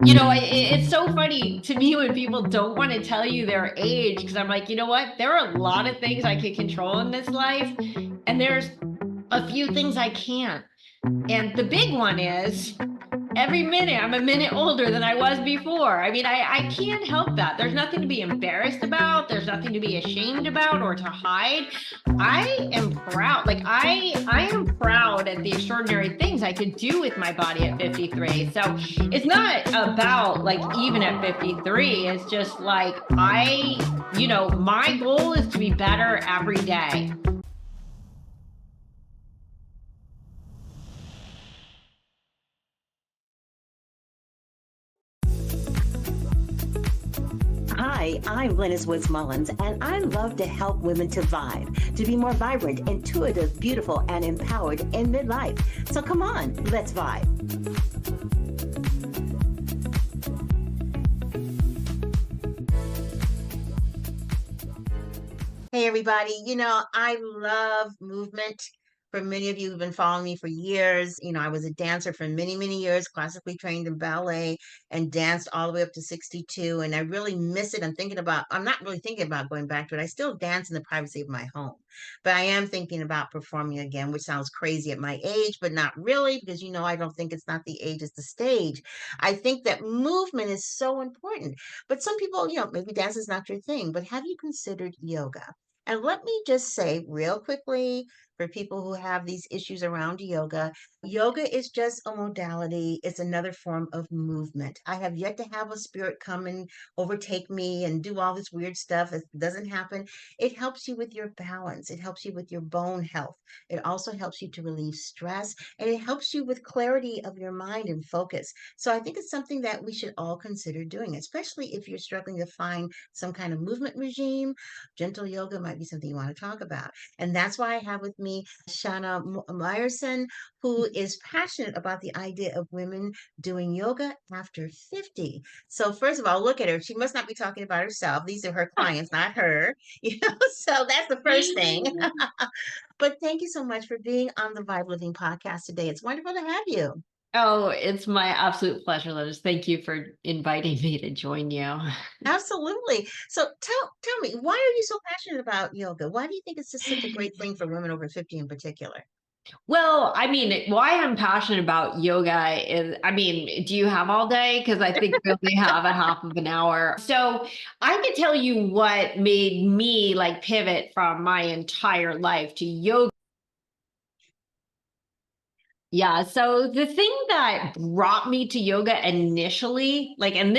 It's so funny to me when people don't want to tell you their age, because I'm like, you know what? There are a lot of things I can control in this life, and there's a few things I can't. And the big one is every minute I'm a minute older than I was before. I mean, I can't help that. There's nothing to be embarrassed about. There's nothing to be ashamed about or to hide. I am proud. I am proud at the extraordinary things I could do with my body at 53. So it's not about like even at 53. It's just like my goal is to be better every day. Hi, I'm Glennis Woods Mullins, and I love to help women to vibe, to be more vibrant, intuitive, beautiful, and empowered in midlife. So come on, let's vibe. Hey, everybody. I love movement. For many of you who've been following me for years, I was a dancer for many, many years, classically trained in ballet and danced all the way up to 62. And I really miss it. I'm not really thinking about going back to it. I still dance in the privacy of my home, but I am thinking about performing again, which sounds crazy at my age, but not really, because, I don't think it's not the age, it's the stage. I think that movement is so important. But some people, maybe dance is not your thing, but have you considered yoga? And let me just say real quickly for people who have these issues around yoga, yoga is just a modality. It's another form of movement. I have yet to have a spirit come and overtake me and do all this weird stuff. It doesn't happen. It helps you with your balance. It helps you with your bone health. It also helps you to relieve stress, and it helps you with clarity of your mind and focus. So I think it's something that we should all consider doing, especially if you're struggling to find some kind of movement regime. Gentle yoga might be something you want to talk about. And that's why I have with me Shana Meyerson, who is passionate about the idea of women doing yoga after 50. So first of all, look at her. She must not be talking about herself. These are her clients, not her. So that's the first thing. But thank you so much for being on the Vibe Living podcast today. It's wonderful to have you. Oh, it's my absolute pleasure, Liz. Thank you for inviting me to join you. Absolutely. So tell me, why are you so passionate about yoga? Why do you think it's just such a great thing for women over 50 in particular? Well, I mean, why I'm passionate about yoga is, do you have all day? Because I think we only have a half of an hour. So I can tell you what made me like pivot from my entire life to yoga. Yeah. So the thing that brought me to yoga initially, and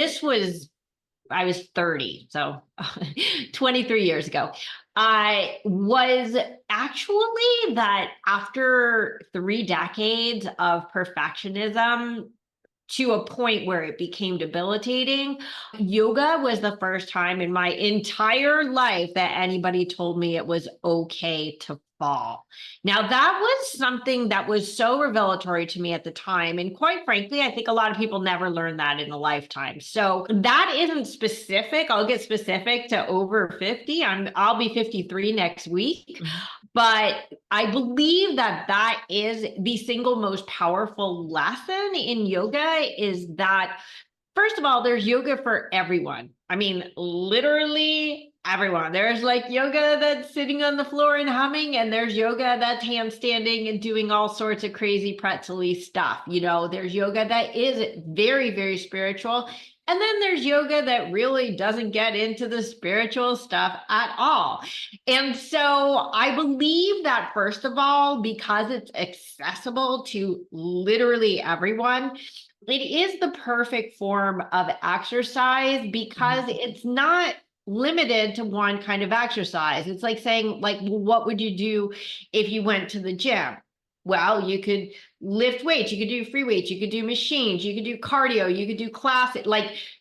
I was 30, so 23 years ago. I was actually that after 3 decades of perfectionism to a point where it became debilitating, yoga was the first time in my entire life that anybody told me it was okay to fall. Now, that was something that was so revelatory to me at the time. And quite frankly, I think a lot of people never learn that in a lifetime. So that isn't specific. I'll get specific to over 50. I'll be 53 next week. But I believe that that is the single most powerful lesson in yoga is that, first of all, there's yoga for everyone. I mean, literally everyone. There's like yoga that's sitting on the floor and humming, and there's yoga that's handstanding and doing all sorts of crazy pretzel-y stuff. There's yoga that is very, very spiritual. And then there's yoga that really doesn't get into the spiritual stuff at all. And so I believe that, first of all, because it's accessible to literally everyone, it is the perfect form of exercise because it's not limited to one kind of exercise. It's like saying, what would you do if you went to the gym? Well, you could lift weights, you could do free weights, you could do machines, you could do cardio, you could do classic.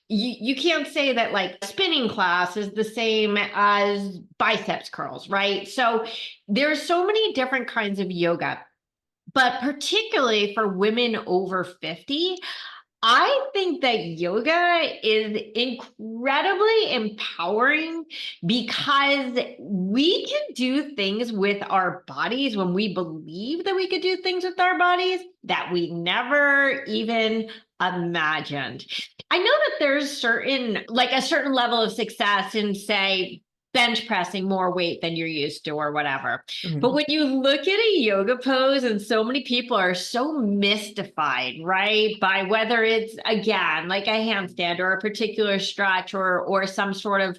You can't say that spinning class is the same as biceps curls, right? So there's so many different kinds of yoga, but particularly for women over 50, I think that yoga is incredibly empowering because we can do things with our bodies when we believe that we could do things with our bodies that we never even imagined. I know that there's a certain level of success in, say, bench pressing more weight than you're used to or whatever. But when you look at a yoga pose, and so many people are so mystified, right, by whether it's, again, like a handstand or a particular stretch or some sort of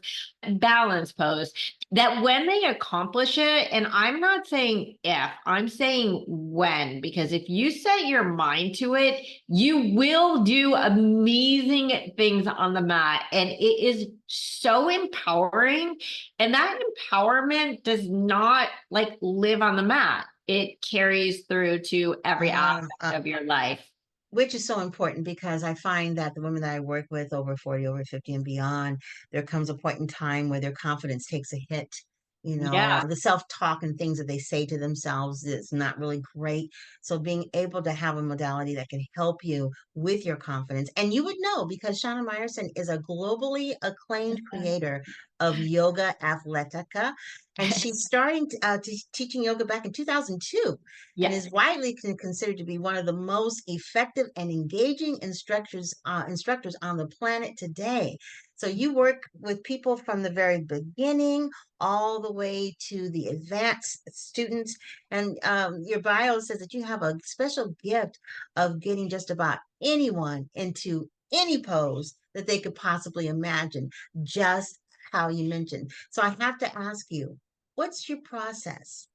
balance pose, that when they accomplish it, and I'm not saying if, I'm saying when, because if you set your mind to it, you will do amazing things on the mat. And it is so empowering. And that empowerment does not like live on the mat. It carries through to every aspect of your life. Which is so important, because I find that the women that I work with over 40, over 50 and beyond, there comes a point in time where their confidence takes a hit. Yeah. The self-talk and things that they say to themselves is not really great. So being able to have a modality that can help you with your confidence, and you would know because Shana Meyerson is a globally acclaimed creator of YOGAthletica, and she's starting teaching yoga back in 2002, and Yes. is widely considered to be one of the most effective and engaging instructors on the planet today. So you work with people from the very beginning all the way to the advanced students, and your bio says that you have a special gift of getting just about anyone into any pose that they could possibly imagine, just how you mentioned. So I have to ask you, what's your process?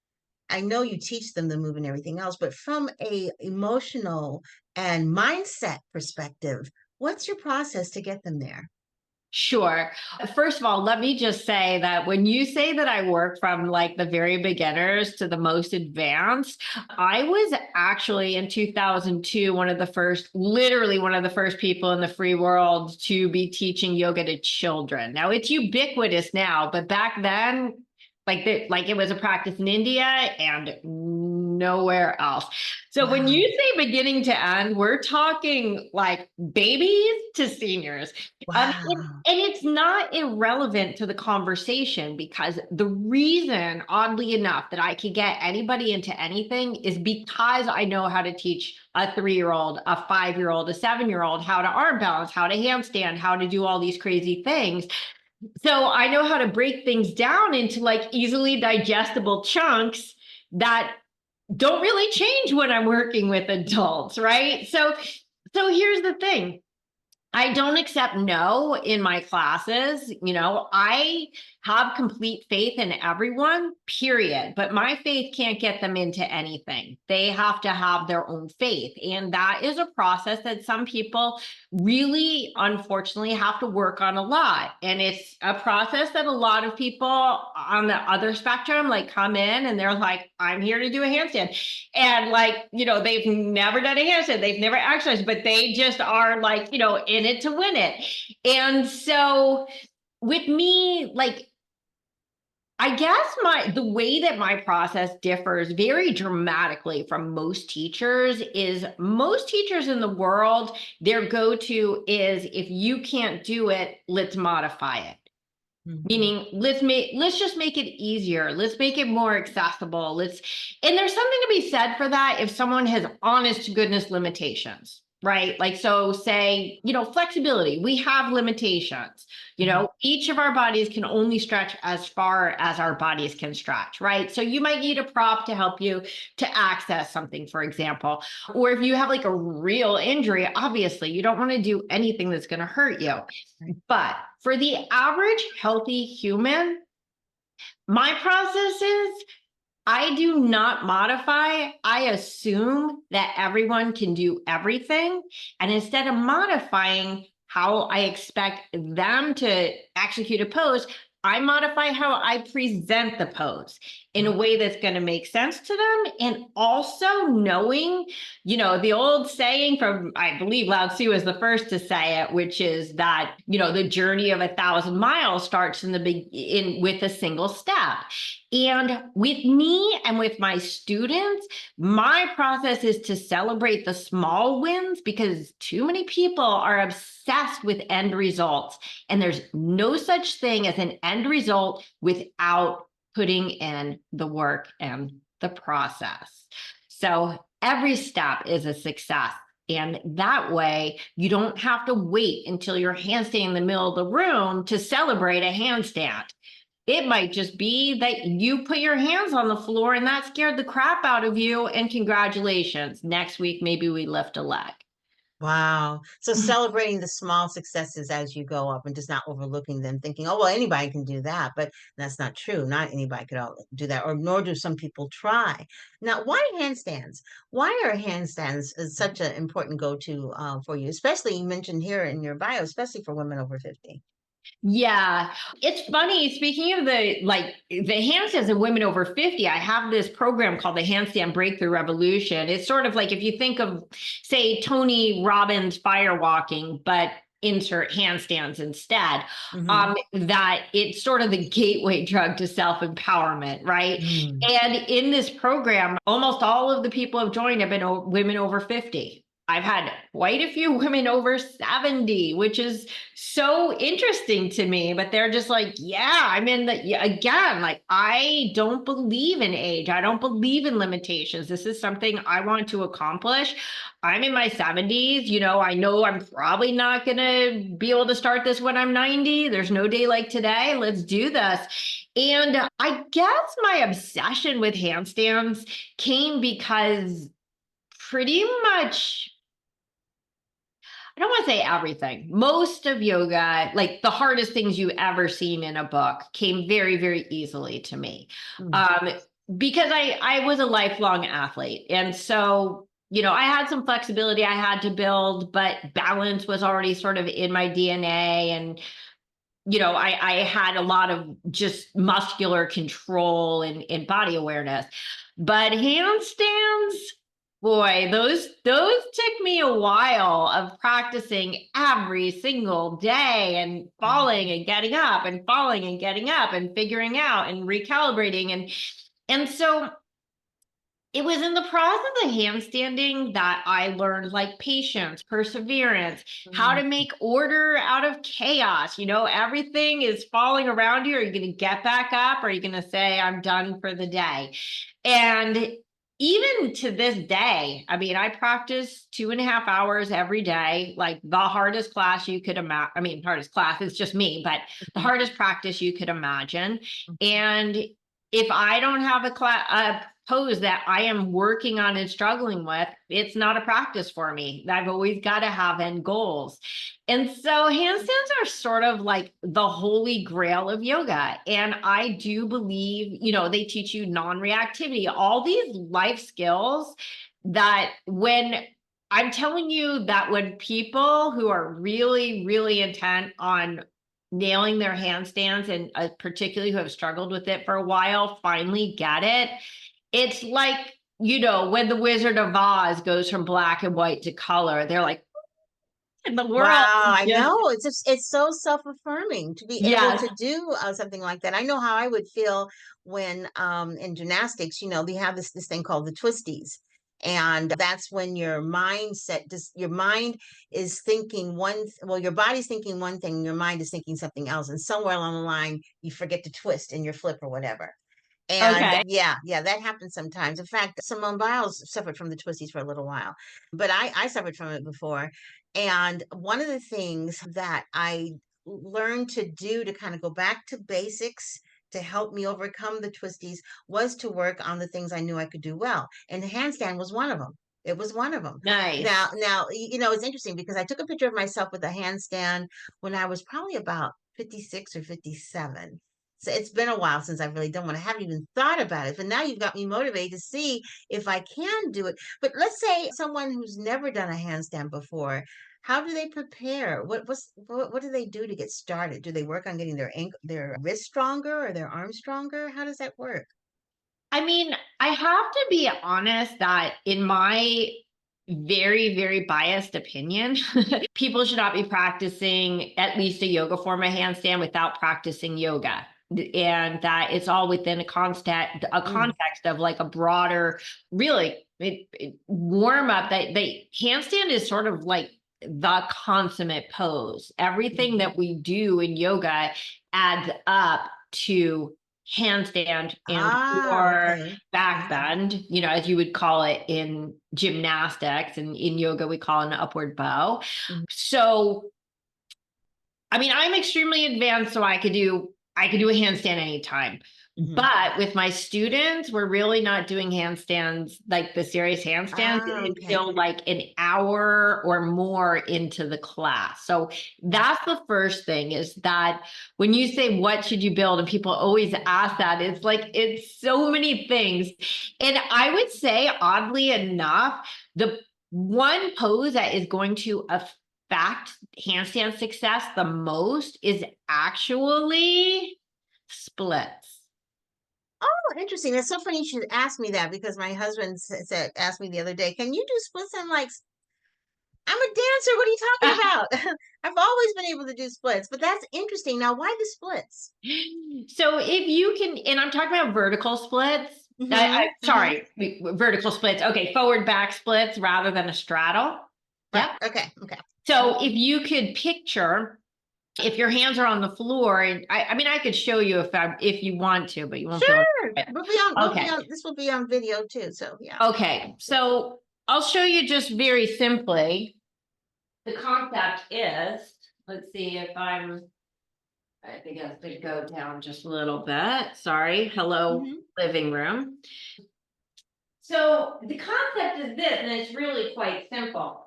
I know you teach them the move and everything else, but from a emotional and mindset perspective, what's your process to get them there? Sure. First of all, let me just say that when you say that I work from like the very beginners to the most advanced, I was actually in 2002 literally one of the first people in the free world to be teaching yoga to children. Now it's ubiquitous now, but back then, like it was a practice in India and nowhere else. So when Wow. you say beginning to end, we're talking like babies to seniors. Wow. And it's not irrelevant to the conversation, because the reason, oddly enough, that I can get anybody into anything is because I know how to teach a 3-year-old, a 5-year-old, a 7-year-old how to arm balance, how to handstand, how to do all these crazy things. So I know how to break things down into like easily digestible chunks that don't really change when I'm working with adults, right? So here's the thing. I don't accept no in my classes. I have complete faith in everyone, period. But my faith can't get them into anything. They have to have their own faith. And that is a process that some people really, unfortunately, have to work on a lot. And it's a process that a lot of people on the other spectrum like come in and they're like, I'm here to do a handstand. And like, they've never done a handstand, they've never exercised, but they just are like, in it to win it. And so with me, like, I guess the way that my process differs very dramatically from most teachers is most teachers in the world, their go-to is, if you can't do it, let's modify it. Mhm. Meaning, let's just make it easier. Let's make it more accessible. And there's something to be said for that if someone has honest to goodness limitations, right? Like, so say, flexibility, we have limitations. Each of our bodies can only stretch as far as our bodies can stretch, right? So you might need a prop to help you to access something, for example. Or if you have like a real injury, obviously you don't want to do anything that's going to hurt you. But for the average healthy human, my process is I do not modify. I assume that everyone can do everything. And instead of modifying how I expect them to execute a pose, I modify how I present the pose in a way that's going to make sense to them. And also knowing, the old saying from, I believe Lao Tzu is the first to say it, which is that, the journey of 1,000 miles starts with a single step. And with me and with my students, my process is to celebrate the small wins, because too many people are obsessed with end results. And there's no such thing as an end result without putting in the work and the process. So every step is a success And that way you don't have to wait until you're handstanding in the middle of the room to celebrate a handstand. It might just be that you put your hands on the floor and that scared the crap out of you. And congratulations. Next week, maybe we lift a leg. Wow. So celebrating the small successes as you go up and just not overlooking them, thinking, oh, well, anybody can do that. But that's not true. Not anybody could do that, or nor do some people try. Now, why handstands? Why are handstands such an important go-to for you? Especially, you mentioned here in your bio, especially for women over 50. Yeah, it's funny. Speaking of the handstands in women over 50, I have this program called the Handstand Breakthrough Revolution. It's sort of like if you think of, say, Tony Robbins firewalking, but insert handstands instead. Hmm. That it's sort of the gateway drug to self-empowerment, right? Mm. And in this program, almost all of the people who have joined have been women over 50. I've had quite a few women over 70, which is so interesting to me, but they're just like, yeah, I'm in the, again, like, I don't believe in age. I don't believe in limitations. This is something I want to accomplish. I'm in my 70s. I know I'm probably not going to be able to start this when I'm 90. There's no day like today. Let's do this. And I guess my obsession with handstands came because pretty much, I don't want to say everything. Most of yoga, like the hardest things you ever seen in a book, came very, very easily to me. Mm. Um, because I was a lifelong athlete. And so, I had some flexibility I had to build, but balance was already sort of in my DNA. And, I had a lot of just muscular control and body awareness. But handstands, boy, those took me a while of practicing every single day and falling and getting up and falling and getting up and figuring out and recalibrating. And so it was in the process of handstanding that I learned like patience, perseverance, how to Mm. make order out of chaos. Everything is falling around you. Are you going to get back up? Or are you going to say, I'm done for the day? And even to this day, I mean, I practice 2.5 hours every day, like the hardest class you could imagine. I mean, hardest class is just me, but the hardest practice you could imagine. And if I don't have a pose that I am working on and struggling with, it's not a practice for me. I've always got to have end goals. And so handstands are sort of like the holy grail of yoga. And I do believe, they teach you non-reactivity, all these life skills that I'm telling you that when people who are really, really intent on nailing their handstands and particularly who have struggled with it for a while finally get it, it's like, when the Wizard of Oz goes from black and white to color, they're like, in the world. Wow, I Just, know. It's so self-affirming to be able yes. to do something like that. I know how I would feel when in gymnastics, they have this thing called the twisties. And that's when your mind is thinking well, your body's thinking one thing, your mind is thinking something else. And somewhere along the line, you forget to twist in your flip or whatever. And Okay. yeah, that happens sometimes. In fact, Simone Biles suffered from the twisties for a little while, but I suffered from it before. And one of the things that I learned to do to kind of go back to basics to help me overcome the twisties was to work on the things I knew I could do well. And the handstand was one of them. It was one of them. Nice. Now, it's interesting because I took a picture of myself with a handstand when I was probably about 56 or 57. So it's been a while since I've really done one. I haven't even thought about it, but now you've got me motivated to see if I can do it. But let's say someone who's never done a handstand before, how do they prepare? What do they do to get started? Do they work on getting their wrist stronger or their arms stronger? How does that work? I mean, I have to be honest that in my very, very biased opinion, people should not be practicing at least a yoga form of handstand without practicing yoga. And that it's all within a Mm. context of like a broader, really warm up. That they handstand is sort of like the consummate pose. Everything Mhm. that we do in yoga adds up to handstand and Ah, or okay. back bend, as you would call it in gymnastics, and in yoga, we call it an upward bow. Mhm. So, I mean, I'm extremely advanced, so I could do a handstand anytime. Mhm. But with my students, we're really not doing handstands, like the serious handstands, Ah, okay. until like an hour or more into the class. So that's the first thing, is that when you say, what should you build? And people always ask that, it's like, it's so many things. And I would say, oddly enough, the one pose that is going to affect handstand success the most is actually splits. Oh, interesting. That's so funny you should ask me that because my husband asked me the other day, "Can you do splits?" I'm like, "I'm a dancer. What are you talking about?" I've always been able to do splits, but that's interesting. Now, why the splits? So if you can, and I'm talking about vertical splits. Mm-hmm. Mm-hmm. Sorry, vertical splits. Okay, forward back splits rather than a straddle. Right. Yep. Okay. Okay. So if you could picture, if your hands are on the floor, and I mean, I could show you if you want to, but you won't feel Sure. it. We'll be Okay. on, this will be on video too. So yeah. Okay. So I'll show you just very simply. The concept is, let's see if I think I have to go down just a little bit. Sorry. Hello, Mm-hmm. living room. So the concept is this, and it's really quite simple.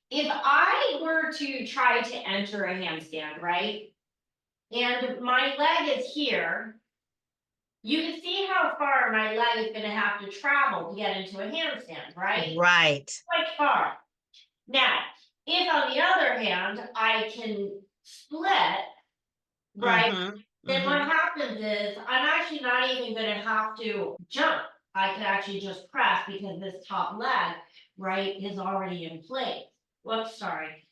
If I were to try to enter a handstand, right? And my leg is here, you can see how far my leg is going to have to travel to get into a handstand, right? Right. Quite far. Now, if on the other hand, I can split, right? Mm-hmm. Then what Mm-hmm. happens is I'm actually not even going to have to jump. I can actually just press because this top leg, right, is already in place. Whoops, sorry.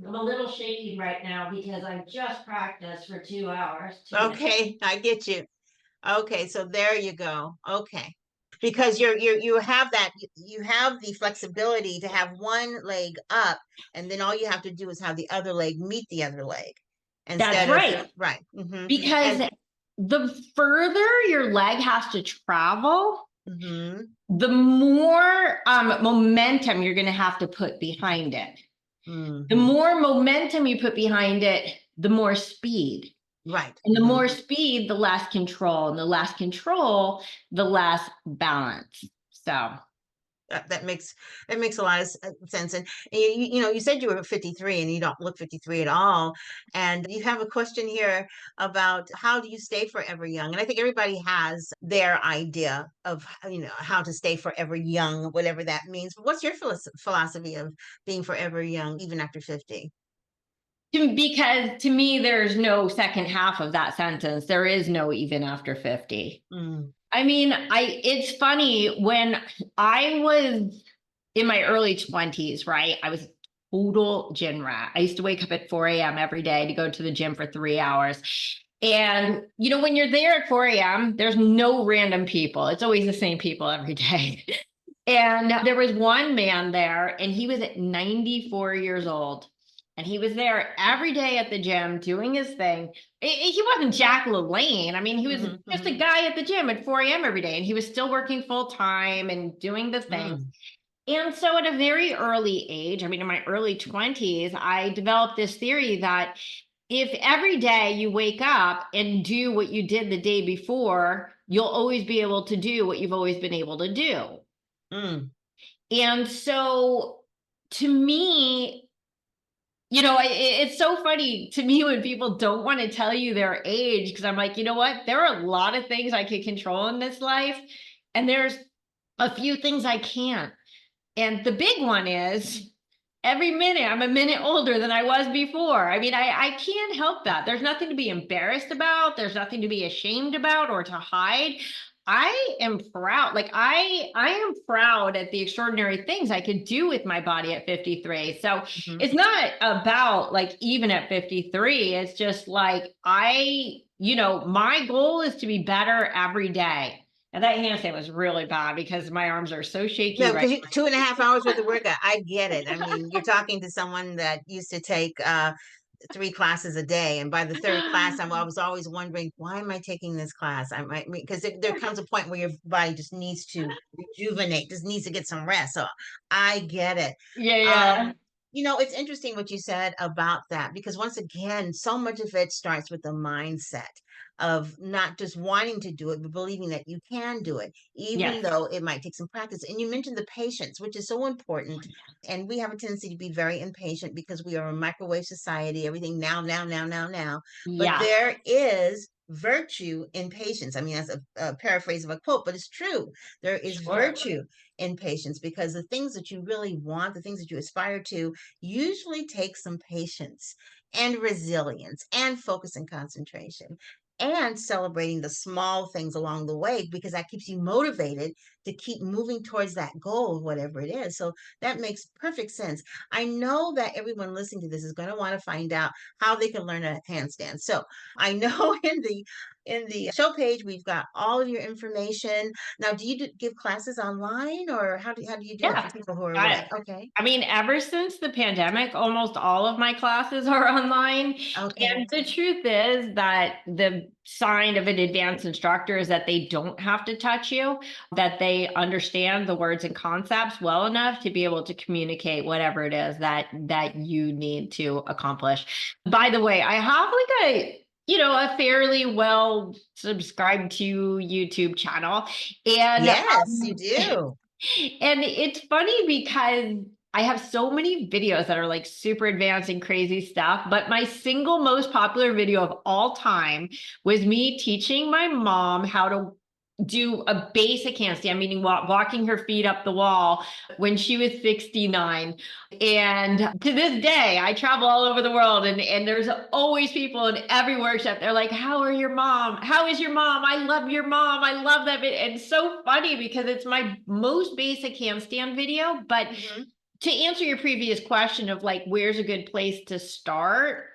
I'm a little shaky right now because I just practiced for 2 hours, 2 minutes. Okay, I get you. Okay, so there you go. Okay. Because you have that you have the flexibility to have one leg up and then all you have to do is have the other leg meet the other leg That's instead of right. right. Hmm. Because And the further your leg has to travel, hmm the more momentum you're going to have to put behind it. The hmm more momentum you put behind it, the more speed. right. And the more speed, the less control. And the less control, the less balance. So That makes a lot of sense. And you said you were 53 and you don't look 53 at all. And you have a question here about how do you stay forever young? And I think everybody has their idea of how to stay forever young, whatever that means. But what's your philosophy of being forever young, even after 50? because to me, there's no second half of that sentence. There is no even after 50. Mm. I mean, it's funny, when I was in my early 20s, right? I was a total gym rat. I used to wake up at 4 a.m. every day to go to the gym for 3 hours. And when you're there at 4 a.m., there's no random people. It's always the same people every day. And there was one man there, and he was at 94 years old. And he was there every day at the gym doing his thing. He wasn't Jack LaLanne. I mean, he was Hmm. just a Hmm. guy at the gym at 4 a.m. every day, and he was still working full time and doing the things. Mm. And so at a very early age, I mean, in my early 20s, I developed this theory that if every day you wake up and do what you did the day before, you'll always be able to do what you've always been able to do. Mm. And so to me, it's so funny to me when people don't want to tell you their age, because I'm like, you know what? There are a lot of things I can control in this life, and there's a few things I can't. And the big one is every minute I'm a minute older than I was before. I mean, I can't help that. There's nothing to be embarrassed about. There's nothing to be ashamed about or to hide. I am proud. Like I am proud at the extraordinary things I could do with my body at 53. So Hmm. it's not about like even at 53. It's just like my goal is to be better every day. And that handstand was really bad because my arms are so shaky No, right because 2.5 hours worth of workout. I get it. I mean, you're talking to someone that used to take 3 classes a day. And by the third class, I was always wondering, why am I taking this class? I might, because there comes a point where your body just needs to rejuvenate, just needs to get some rest. So I get it. Yeah, yeah. Um, it's interesting what you said about that, because once again, so much of it starts with the mindset of not just wanting to do it, but believing that you can do it, even Yes. though it might take some practice. And you mentioned the patience, which is so important. And we have a tendency to be very impatient because we are a microwave society, everything now, now, now, now, now. But Yes. there is virtue in patience. I mean, that's a paraphrase of a quote, but it's true. There is Sure. virtue in patience, because the things that you really want, the things that you aspire to, usually take some patience and resilience and focus and concentration, and celebrating the small things along the way, because that keeps you motivated to keep moving towards that goal, whatever it is. So that makes perfect sense. I know that everyone listening to this is going to want to find out how they can learn a handstand. So I know in the show page we've got all of your information. Now, do you give classes online, or how do you do that for Yeah. people who are away? I, Okay. I mean, ever since the pandemic, almost all of my classes are online. And Okay. the truth is that the sign of an advanced instructor is that they don't have to touch you, that they understand the words and concepts well enough to be able to communicate whatever it is that you need to accomplish. By the way, I have like a fairly well subscribed to YouTube channel. And Yes, you do. and it's funny because I have so many videos that are like super advanced and crazy stuff, but my single most popular video of all time was me teaching my mom how to do a basic handstand, meaning walking her feet up the wall when she was 69. And to this day, I travel all over the world, and there's always people in every workshop. They're like, how are your mom? How is your mom? I love your mom. I love that. And it's so funny because it's my most basic handstand video. But Hmm. to answer your previous question of like, where's a good place to start?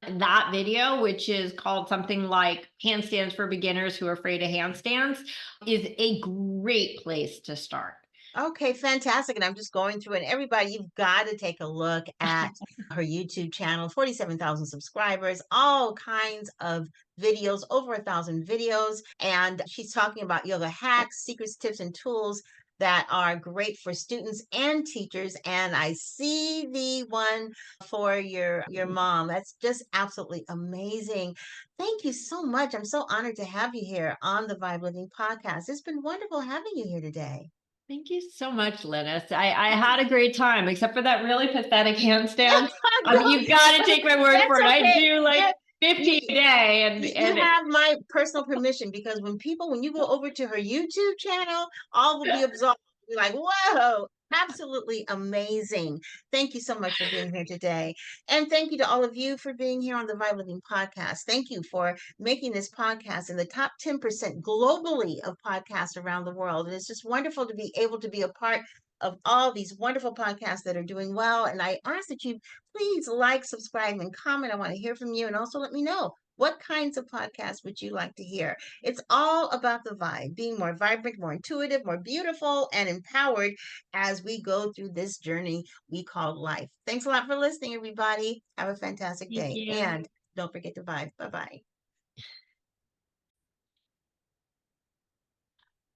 That video, which is called something like Handstands for Beginners Who Are Afraid of Handstands, is a great place to start. Okay, fantastic. And I'm just going through, and everybody, you've got to take a look at her YouTube channel, 47,000 subscribers, all kinds of videos, over 1,000 videos. And she's talking about yoga hacks, secrets, tips, and tools that are great for students and teachers. And I see the one for your mom. That's just absolutely amazing. Thank you so much. I'm so honored to have you here on the Vibe Living podcast. It's been wonderful having you here today. Thank you so much, Linus. I had a great time, except for that really pathetic handstand. No, You've got to take my word that's for it. I okay. do Yeah, like 50 a you day, and you have my personal permission, because when you go over to her YouTube channel, all will be absorbed. You're like, whoa, absolutely amazing. Thank you so much for being here today. And thank you to all of you for being here on the Vibe Living podcast. Thank you for making this podcast in the top 10% globally of podcasts around the world. And it's just wonderful to be able to be a part of all these wonderful podcasts that are doing well. And I ask that you please like, subscribe, and comment. I want to hear from you, and also let me know, what kinds of podcasts would you like to hear? It's all about the vibe, being more vibrant, more intuitive, more beautiful, and empowered as we go through this journey we call life. Thanks a lot for listening, everybody. Have a fantastic thank day. you. And don't forget to vibe. Bye bye.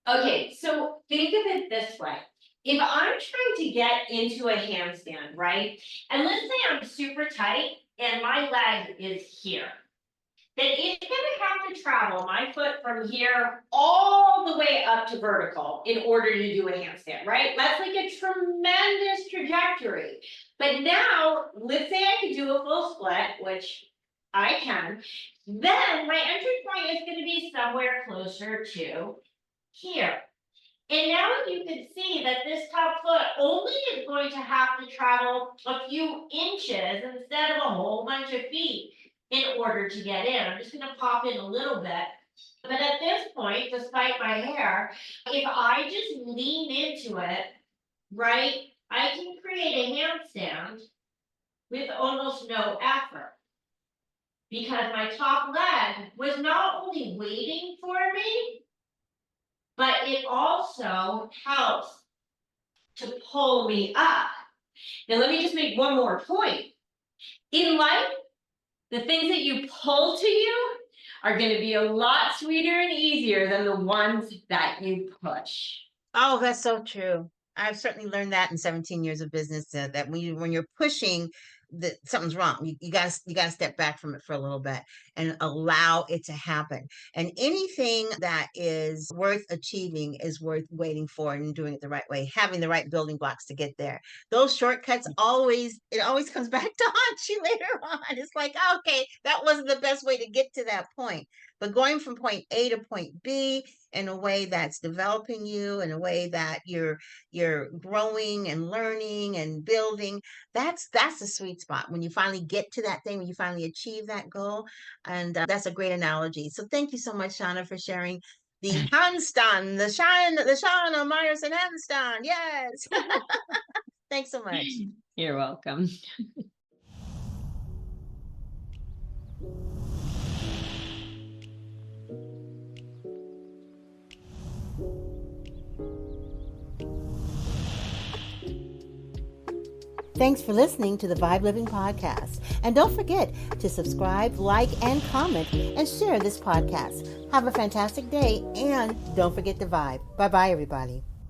Okay, so think of it this way. If I'm trying to get into a handstand, right? And let's say I'm super tight and my leg is here. Then it's going to have to travel my foot from here all the way up to vertical in order to do a handstand, right? That's like a tremendous trajectory. But now, let's say I could do a full split, which I can. Then my entry point is going to be somewhere closer to here. And now you can see that this top foot only is going to have to travel a few inches instead of a whole bunch of feet in order to get in. I'm just going to pop in a little bit. But at this point, despite my hair, if I just lean into it, right, I can create a handstand with almost no effort. Because my top leg was not only waiting for me, but it also helps to pull me up. Now, let me just make one more point. In life, The things that you pull to you are going to be a lot sweeter and easier than the ones that you push. Oh, that's so true. I've certainly learned that in 17 years of business, that when you're pushing, that something's wrong. You gotta step back from it for a little bit and allow it to happen. And anything that is worth achieving is worth waiting for and doing it the right way, having the right building blocks to get there. Those shortcuts always comes back to haunt you later on. It's like, okay, that wasn't the best way to get to that point. But going from point A to point B in a way that's developing you, in a way that you're growing and learning and building, that's the sweet spot when you finally get to that thing, when you finally achieve that goal. And that's a great analogy. So thank you so much, Shana, for sharing the handstand, the Shana Meyerson handstand. Yes. Thanks so much. You're welcome. Thanks for listening to the V.I.B.E Living Podcast. And don't forget to subscribe, like, and comment, and share this podcast. Have a fantastic day, and don't forget to vibe. Bye-bye, everybody.